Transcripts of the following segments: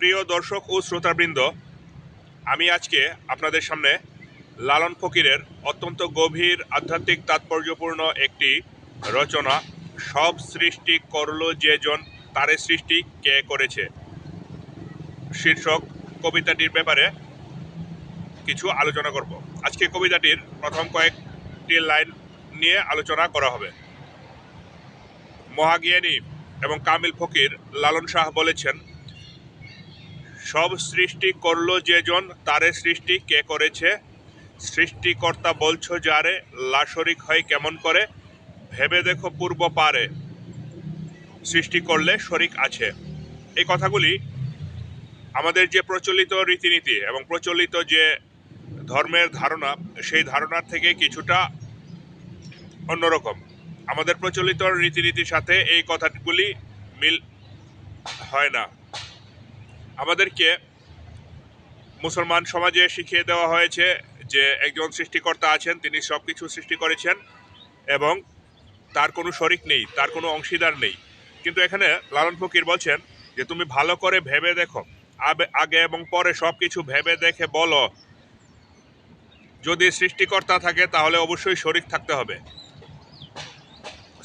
প্রিয় দর্শক ও শ্রোতাবৃন্দ, আমি আজকে আপনাদের সামনে লালন ফকিরের অত্যন্ত গভীর আধ্যাত্মিক তাৎপর্যপূর্ণ একটি রচনা সব সৃষ্টি করল যে জন তারে সৃষ্টি কে করেছে শীর্ষক কবিতাটির ব্যাপারে কিছু আলোচনা করব। আজকে কবিতাটির প্রথম কয়েকটি লাইন নিয়ে আলোচনা করা হবে। মহাজ্ঞানী এবং কামিল ফকির লালন শাহ বলেছেন, সব সৃষ্টি করলো যে জন তারে সৃষ্টি কে করেছে, সৃষ্টিকর্তা বলছো যারে লাশরিক হয় কেমন করে, ভেবে দেখো পূর্ব পারে সৃষ্টি করলে শরিক আছে। এই কথাগুলি আমাদের যে প্রচলিত রীতিনীতি এবং প্রচলিত যে ধর্মের ধারণা, সেই ধারণার থেকে কিছুটা অন্যরকম। আমাদের প্রচলিত রীতিনীতির সাথে এই কথাগুলি মিল হয় না। আমাদেরকে মুসলমান সমাজে শিখিয়ে দেওয়া হয়েছে যে একজন সৃষ্টিকর্তা আছেন, তিনি সব কিছু সৃষ্টি করেছেন এবং তার কোনো শরিক নেই, তার কোনো অংশীদার নেই। কিন্তু এখানে লালন ফকির বলছেন যে তুমি ভালো করে ভেবে দেখো, আগে এবং পরে সব কিছু ভেবে দেখে বলো, যদি সৃষ্টিকর্তা থাকে তাহলে অবশ্যই শরিক থাকতে হবে।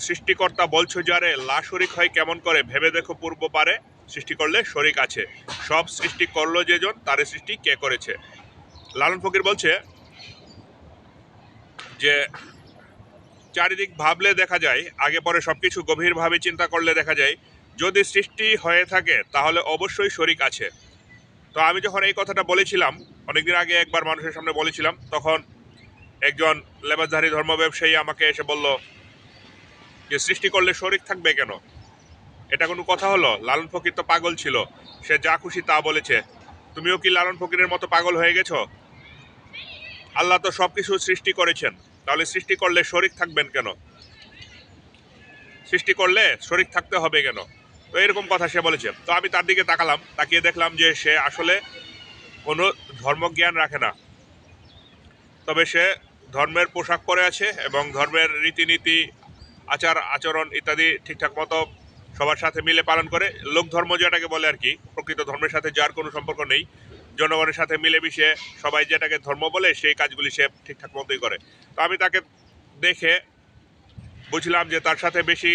সৃষ্টিকর্তা বলছো যারে লা শরিক হয় কেমন করে, ভেবে দেখো পূর্ব পারে সৃষ্টি করলে শরিক আছে। সব সৃষ্টি করলো যে জন তারে সৃষ্টি কে করেছে। লালন ফকির বলছে যে চারিদিক ভাবলে দেখা যায়, আগে পরে সবকিছু গভীরভাবে চিন্তা করলে দেখা যায়, যদি সৃষ্টি হয়ে থাকে তাহলে অবশ্যই শরিক আছে। তো আমি যখন এই কথাটা বলেছিলাম, অনেকদিন আগে একবার মানুষের সামনে বলেছিলাম, তখন একজন লেবাসধারী ধর্ম ব্যবসায়ী আমাকে এসে বলল যে সৃষ্টি করলে শরিক থাকবে কেন, এটা কোনো কথা হলো? লালন ফকির তো পাগল ছিল, সে যা খুশি তা বলেছে। তুমিও কি লালন ফকিরের মতো পাগল হয়ে গেছো? আল্লাহ তো সব কিছু সৃষ্টি করেছেন, তাহলে সৃষ্টি করলে শরিক থাকবেন কেন? সৃষ্টি করলে শরিক থাকতে হবে কেন? তো এরকম কথা সে বলেছে। তো আমি তার দিকে তাকালাম, তাকিয়ে দেখলাম যে সে আসলে কোনো ধর্মজ্ঞান রাখে না। তবে সে ধর্মের পোশাক পরে আছে এবং ধর্মের রীতিনীতি, আচার আচরণ ইত্যাদি ঠিকঠাক মতো সবার সাথে মিলে পালন করে। লোক ধর্ম যেটাকে বলে আর কি, প্রকৃত ধর্মের সাথে যার কোনো সম্পর্ক নেই, জনগণের সাথে মিলেমিশে সবাই যেটাকে ধর্ম বলে সেই কাজগুলি সে ঠিকঠাক মতোই করে। তো আমি তাকে দেখে বুঝলাম যে তার সাথে বেশি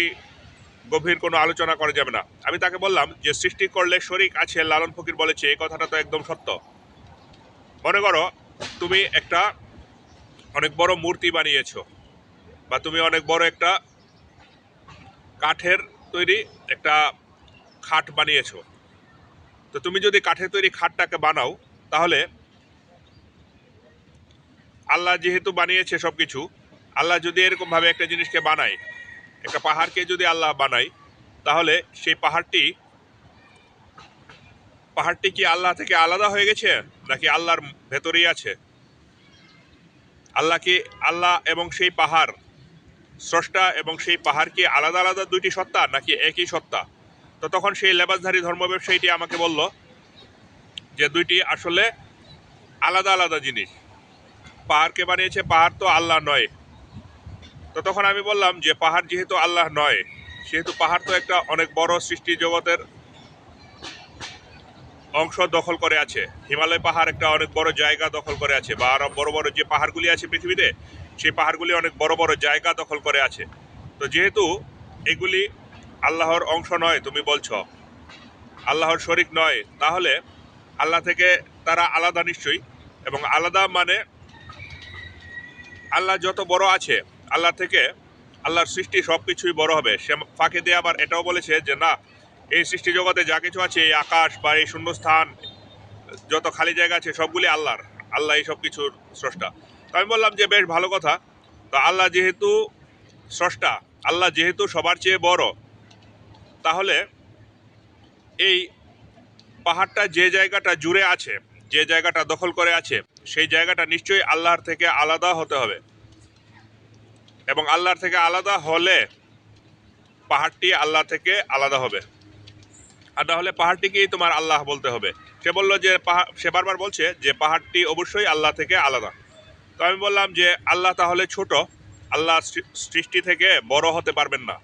গভীর কোনো আলোচনা করা যাবে না। আমি তাকে বললাম যে সৃষ্টি করলে শরিক আছে, লালন ফকির বলেছে, এই কথাটা তো একদম সত্য। মনে করো তুমি একটা অনেক বড় মূর্তি বানিয়েছো, বা তুমি অনেক বড় একটা কাঠের তৈরি একটা খাট বানিয়েছো। তো তুমি যদি কাঠের তৈরি খাটটাকে বানাও, তাহলে আল্লাহ যেহেতু বানিয়েছে সব কিছু, আল্লাহ যদি এরকমভাবে একটা জিনিসকে বানায়, একটা পাহাড়কে যদি আল্লাহ বানায়, তাহলে সেই পাহাড়টি কি আল্লাহ থেকে আলাদা হয়ে গেছে, নাকি আল্লাহর ভেতরেই আছে? আল্লাহ এবং সেই পাহাড়, স্রষ্টা এবং সেই পাহাড় কি আলাদা আলাদা দুইটি সত্তা, নাকি একই সত্তা? তো তখন সেই লেবাসধারী ধর্ম ব্যবসায়ীটি আমাকে বলল যে দুইটি আসলে আলাদা আলাদা জিনিস। পাহাড়কে বানিয়েছে, পাহাড় তো আল্লাহ নয়। তো তখন আমি বললাম যে পাহাড় যেহেতু আল্লাহ নয়, সেহেতু পাহাড় তো একটা অনেক বড় সৃষ্টি জগতের অংশ দখল করে আছে। হিমালয় পাহাড় একটা অনেক বড় জায়গা দখল করে আছে, বা আরো বড় বড় যে পাহাড়গুলি আছে পৃথিবীতে, সেই পাহাড়গুলি অনেক বড় বড় জায়গা দখল করে আছে। তো যেহেতু এগুলি আল্লাহর অংশ নয়, তুমি বলছো আল্লাহর শরিক নয়, তাহলে আল্লাহ থেকে তারা আলাদা নিশ্চয়ই। এবং আলাদা মানে আল্লাহ যত বড় আছে, আল্লাহ থেকে আল্লাহর সৃষ্টি সব কিছুই বড় হবে। সে ফাঁকে দিয়ে আবার এটাও বলেছে যে না, এই সৃষ্টি জগতে যা কিছু আছে, এই আকাশ বা এই শূন্যস্থান, যত খালি জায়গা আছে, সবগুলি আল্লাহর। আল্লাহ এই সব কিছুর স্রষ্টা। তো আমি বললাম যে বেশ ভালো কথা। তো আল্লাহ যেহেতু স্রষ্টা, আল্লাহ যেহেতু সবার চেয়ে বড়, তাহলে এই পাহাড়টা যে জায়গাটা জুড়ে আছে, যে জায়গাটা দখল করে আছে, সেই জায়গাটা নিশ্চয়ই আল্লাহর থেকে আলাদা হতে হবে। এবং আল্লাহর থেকে আলাদা হলে পাহাড়টি আল্লাহ থেকে আলাদা হবে, আর না হলে পাহাড়টিকেই তোমার আল্লাহ বলতে হবে। সে বলল যে সে বারবার বলছে যে পাহাড়টি অবশ্যই আল্লাহ থেকে আলাদা। তো আমি বললাম যে আল্লাহ তাহলে ছোট, আল্লাহ সৃষ্টি থেকে বড় হতে পারবেন না।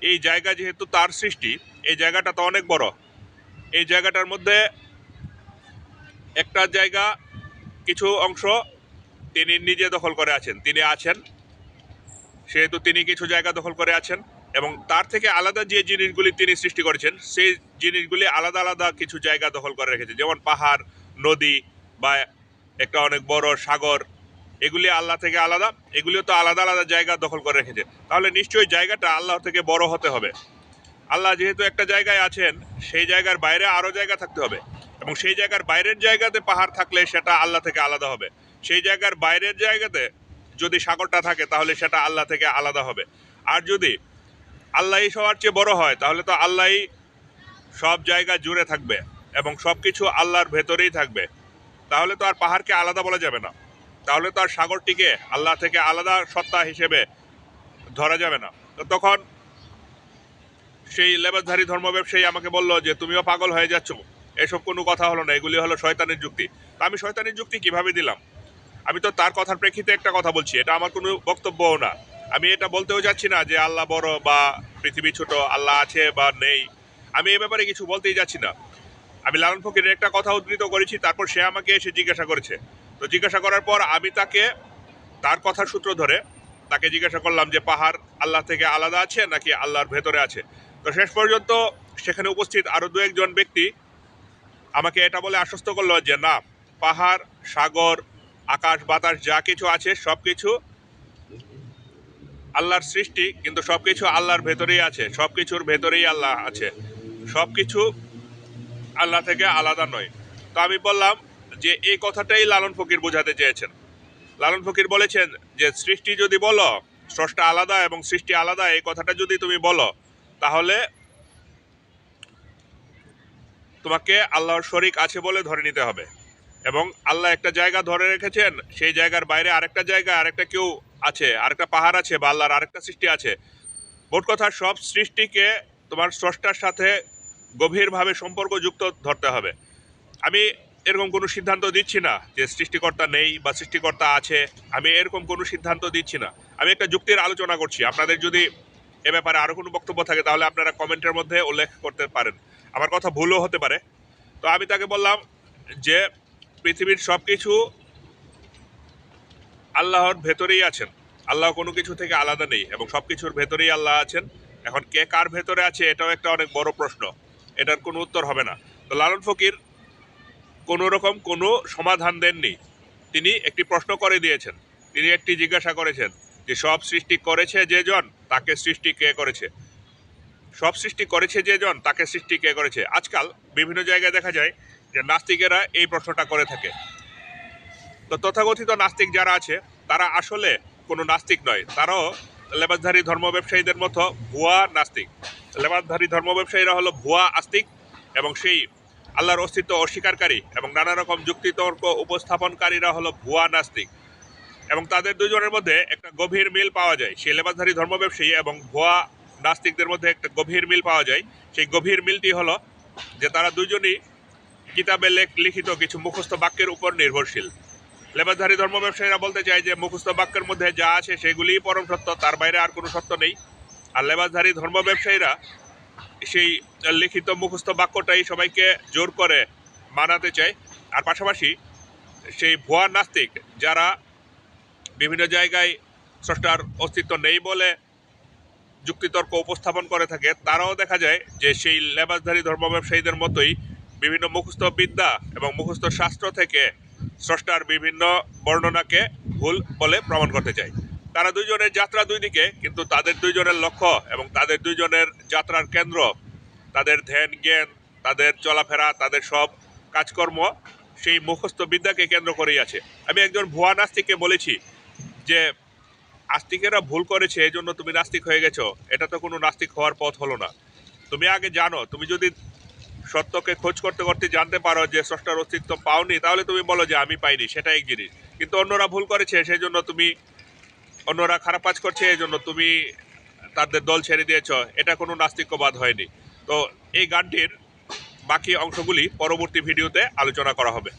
এই জায়গা যেহেতু তার সৃষ্টি, এই জায়গাটা তো অনেক বড়, এই জায়গাটার মধ্যে একটা জায়গা কিছু অংশ তিনি নিজে দখল করে আছেন, তিনি আছেন, সেহেতু তিনি কিছু জায়গা দখল করে আছেন এবং তার থেকে আলাদা যে জিনিসগুলি তিনি সৃষ্টি করেছেন সেই জিনিসগুলি আলাদা আলাদা কিছু জায়গা দখল করে রেখেছে, যেমন পাহাড়, নদী বা একটা অনেক বড় সাগর। এগুলি আল্লাহ থেকে আলাদা, এগুলিও তো আলাদা আলাদা জায়গা দখল করে রেখেছে। তাহলে নিশ্চয়ই জায়গাটা আল্লাহ থেকে বড় হতে হবে। আল্লাহ যেহেতু একটা জায়গায় আছেন, সেই জায়গার বাইরে আরও জায়গা থাকতে হবে এবং সেই জায়গার বাইরের জায়গাতে পাহাড় থাকলে সেটা আল্লাহ থেকে আলাদা হবে। সেই জায়গার বাইরের জায়গাতে যদি সাগরটা থাকে তাহলে সেটা আল্লাহ থেকে আলাদা হবে। আর যদি আল্লাহই সবার চেয়ে বড় হয় তাহলে তো আল্লাহই সব জায়গা জুড়ে থাকবে এবং সব কিছু আল্লাহর ভেতরেই থাকবে। তাহলে তো আর পাহাড়কে আলাদা বলা যাবে না, তাহলে তো আর সাগরটিকে আল্লাহ থেকে আলাদা সত্তা হিসেবে ধরা যাবে না। তো তখন সেই লেবাসধারী ধর্ম ব্যবসায়ী আমাকে বলল যে তুমিও পাগল হয়ে যাচ্ছ, এসব কোনো কথা হলো না, এগুলি হলো শয়তানের যুক্তি। তা আমি শয়তানের যুক্তি কিভাবে দিলাম? আমি তো তার কথার প্রেক্ষিতে একটা কথা বলছি, এটা আমার কোনো বক্তব্যও না। আমি এটা বলতেও যাচ্ছি না যে আল্লাহ বড় বা পৃথিবী ছোট, আল্লাহ আছে বা নেই, আমি এ ব্যাপারে কিছু বলতেই যাচ্ছি না। আমি লালন ফকিরের একটা কথা উদ্ধৃত করেছি, তারপর সে আমাকে এসে জিজ্ঞাসা করেছে। তো জিজ্ঞাসা করার পর আমি তাকে তার কথার সূত্র ধরে তাকে জিজ্ঞাসা করলাম যে পাহাড় আল্লাহ থেকে আলাদা আছে নাকি আল্লাহর ভেতরে আছে। তো শেষ পর্যন্ত সেখানে উপস্থিত আরও দু একজন ব্যক্তি আমাকে এটা বলে আশ্বস্ত করলো যে না, পাহাড়, সাগর, আকাশ বাতাস যা কিছু আছে সব কিছু আল্লাহর সৃষ্টি, কিন্তু সব কিছু আল্লাহর ভেতরেই আছে, সব কিছুর ভেতরেই আল্লাহ আছে, সব কিছু আল্লাহ থেকে আলাদা নয়। তো আমি বললাম যে এই কথাটাই লালন ফকির বোঝাতে চেয়েছেন। লালন ফকির বলেছেন যে সৃষ্টি যদি বলো স্রষ্টা আলাদা এবং সৃষ্টি আলাদা, এই কথাটা যদি তুমি বলো তাহলে তোমাকে আল্লাহর শরীক আছে বলে ধরে নিতে হবে এবং আল্লাহ একটা জায়গা ধরে রেখেছেন, সেই জায়গার বাইরে আরেকটা জায়গা, আরেকটা কেউ আছে, আরেকটা পাহাড় আছে বা আল্লাহর আরেকটা সৃষ্টি আছে। মোট কথা সব সৃষ্টিকে তোমার স্রষ্টার সাথে গভীরভাবে সম্পর্কযুক্ত ধরতে হবে। আমি এরকম কোনো সিদ্ধান্ত দিচ্ছি না যে সৃষ্টিকর্তা নেই বা সৃষ্টিকর্তা আছে, আমি এরকম কোনো সিদ্ধান্ত দিচ্ছি না। আমি একটা যুক্তির আলোচনা করছি। আপনাদের যদি এ ব্যাপারে আরও কোনো বক্তব্য থাকে তাহলে আপনারা কমেন্টের মধ্যে উল্লেখ করতে পারেন, আমার কথা ভুলও হতে পারে। তো আমি তাকে বললাম যে পৃথিবীর সব কিছু আল্লাহর ভেতরেই আছেন, আল্লাহ কোনো কিছু থেকে আলাদা নেই এবং সব কিছুর ভেতরেই আল্লাহ আছেন। এখন কে কার ভেতরে আছে এটাও একটা অনেক বড় প্রশ্ন, এটার কোনো উত্তর হবে না। তো লালন ফকির কোনো রকম কোনো সমাধান দেননি, তিনি একটি প্রশ্ন করে দিয়েছেন। তিনি একটি জিজ্ঞাসা করেছেন যে সব সৃষ্টি করেছে যে জন তাকে সৃষ্টি কে করেছে, সব সৃষ্টি করেছে যে জন তাকে সৃষ্টি কে করেছে। আজকাল বিভিন্ন জায়গায় দেখা যায় যে নাস্তিকেরা এই প্রশ্নটা করে থাকে। তো তথাকথিত নাস্তিক যারা আছে তারা আসলে কোনো নাস্তিক নয়, তারাও লেবাসধারী ধর্ম ব্যবসায়ীদের মতো ভুয়া নাস্তিক। লেবাসধারী ধর্ম ব্যবসায়ীরা হলো ভুয়া আস্তিক এবং সেই আল্লাহর অস্তিত্ব অস্বীকারী এবং নানা রকম যুক্তিতর্ক উপস্থাপনকারীরা হলো ভুয়া নাস্তিক। এবং তাদের দুজনের মধ্যে একটা গভীর মিল পাওয়া যায়, সেই লেবাসধারী ধর্ম ব্যবসায়ী এবং ভুয়া নাস্তিকদের মধ্যে একটা গভীর মিল পাওয়া যায়। সেই গভীর মিলটি হলো যে তারা দুজনই কিতাবে লিখিত কিছু মুখস্থ বাক্যের উপর নির্ভরশীল। লেবাসধারী ধর্ম ব্যবসায়ীরা বলতে চায় যে মুখস্থ বাক্যের মধ্যে যা আছে সেগুলিই পরম সত্য, তার বাইরে আর কোনো সত্য নেই। আর লেবাসধারী ধর্ম ব্যবসায়ীরা সেই লিখিত মুখস্থ বাক্যটাই সবাইকে জোর করে মানাতে চায়। আর পাশাপাশি সেই ভুয়া নাস্তিক যারা বিভিন্ন জায়গায় স্রষ্টার অস্তিত্ব নেই বলে যুক্তিতর্ক উপস্থাপন করে থাকে, তারাও দেখা যায় যে সেই লেবাসধারী ধর্ম ব্যবসায়ীদের মতোই বিভিন্ন মুখস্থ বিদ্যা এবং মুখস্থ শাস্ত্র থেকে স্রষ্টার বিভিন্ন বর্ণনাকে ভুল বলে প্রমাণ করতে চায়। তারা দুইজনের যাত্রা দুই দিকে, কিন্তু তাদের দুইজনের লক্ষ্য এবং তাদের দুইজনের যাত্রার কেন্দ্র, তাদের ধ্যান জ্ঞান, তাদের চলাফেরা, তাদের সব কাজকর্ম সেই মুখস্থ বিদ্যাকে কেন্দ্র করেই আছে। আমি একজন ভুয়া নাস্তিককে বলেছি যে আস্তিকেরা ভুল করেছে এই জন্য তুমি নাস্তিক হয়ে গেছো, এটা তো কোনো নাস্তিক হওয়ার পথ হলো না। তুমি আগে জানো, তুমি যদি সত্যকে খোঁজ করতে করতে জানতে পারো যে স্রষ্টার অস্তিত্ব পাওনি, তাহলে তুমি বলো যে আমি পাইনি, সেটা এক জিনিস। কিন্তু অন্যরা ভুল করেছে সেই জন্য তুমি, অন্যরা খারাপ কাজ করছে এই জন্য তুমি তাদের দল ছেড়ে দিয়েছ, এটা কোনো নাস্তিক্যবাদ হয়নি। তো এই গানটির বাকি অংশগুলি পরবর্তী ভিডিওতে আলোচনা করা হবে।